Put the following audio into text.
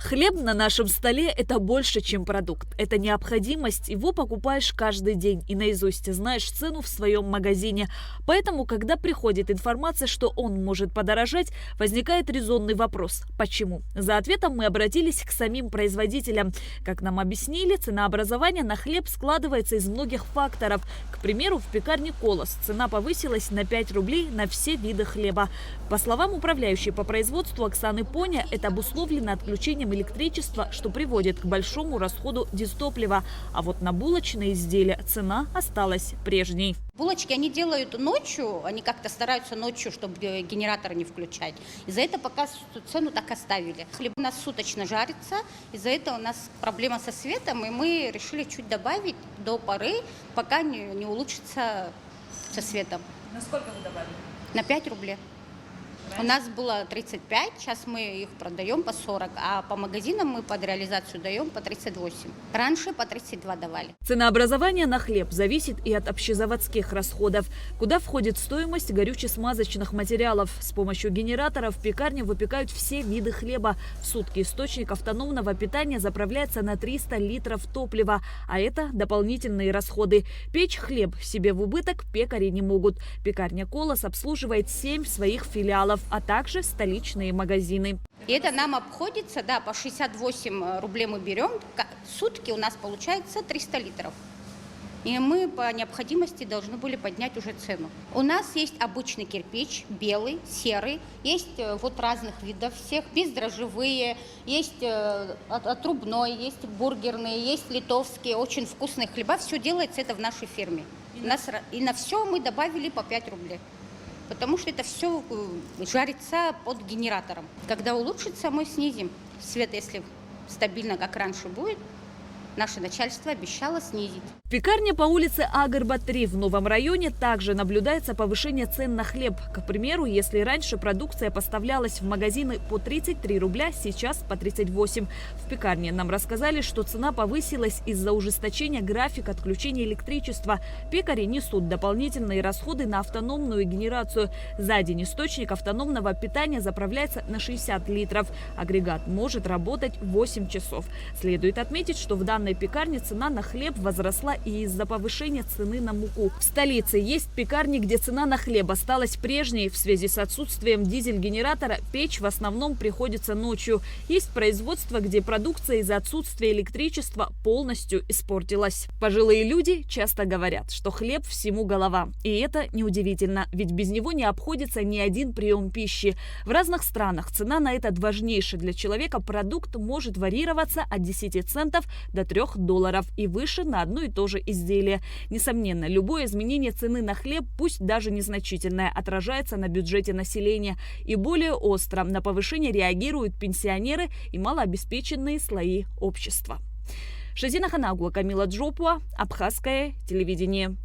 Хлеб на нашем столе – это больше, чем продукт. Это необходимость, его покупаешь каждый день и наизусть знаешь цену в своем магазине. Поэтому, когда приходит информация, что он может подорожать, возникает резонный вопрос – почему? За ответом мы обратились к самим производителям. Как нам объяснили, ценообразование на хлеб складывается из многих факторов. К примеру, в пекарне «Колос» цена повысилась на 5 рублей на все виды хлеба. По словам управляющей по производству Оксаны Поня, это обусловлено отключением электричества, что приводит к большому расходу дистоплива. А вот на булочные изделия цена осталась прежней. Булочки они делают ночью, они как-то стараются ночью, чтобы генератор не включать. Из-за этого пока цену так оставили. Хлеб у нас суточно жарится, из-за этого у нас проблема со светом, и мы решили чуть добавить до поры, пока не улучшится со светом. На сколько вы добавили? На 5 рублей. У нас было 35, сейчас мы их продаем по 40, а по магазинам мы под реализацию даем по 38. Раньше по 32 давали. Ценообразование на хлеб зависит и от общезаводских расходов, куда входит стоимость горюче-смазочных материалов. С помощью генератора в пекарне выпекают все виды хлеба. В сутки источник автономного питания заправляется на 300 литров топлива, а это дополнительные расходы. Печь хлеб себе в убыток пекари не могут. Пекарня «Колос» обслуживает 7 своих филиалов, а также столичные магазины. И это нам обходится, да, по 68 рублей мы берем. В сутки у нас получается 300 литров. И мы по необходимости должны были поднять уже цену. У нас есть обычный кирпич, белый, серый. Есть вот разных видов всех. Бездрожжевые, есть отрубной, есть бургерные, есть литовские. Очень вкусные хлеба. Все делается это в нашей фирме. И на все мы добавили по 5 рублей. Потому что это все жарится под генератором. Когда улучшится, мы снизим. Свет, если стабильно, как раньше будет, наше начальство обещало снизить. В пекарне по улице Агырба-3 в новом районе также наблюдается повышение цен на хлеб. К примеру, если раньше продукция поставлялась в магазины по 33 рубля, сейчас по 38. В пекарне нам рассказали, что цена повысилась из-за ужесточения графика отключения электричества. Пекари несут дополнительные расходы на автономную генерацию. За день источник автономного питания заправляется на 60 литров. Агрегат может работать 8 часов. Следует отметить, что в данной пекарне цена на хлеб возросла и из-за повышения цены на муку. В столице есть пекарни, где цена на хлеб осталась прежней. В связи с отсутствием дизель-генератора печь в основном приходится ночью. Есть производства, где продукция из-за отсутствия электричества полностью испортилась. Пожилые люди часто говорят, что хлеб всему голова. И это неудивительно, ведь без него не обходится ни один прием пищи. В разных странах цена на этот важнейший для человека продукт может варьироваться от 10 центов до $3 и выше на одно и то же изделие. Несомненно, любое изменение цены на хлеб, пусть даже незначительное, отражается на бюджете населения. И более остро на повышение реагируют пенсионеры и малообеспеченные слои общества. Шазина Ханагуа, Камила Джопуа, Абхазское телевидение.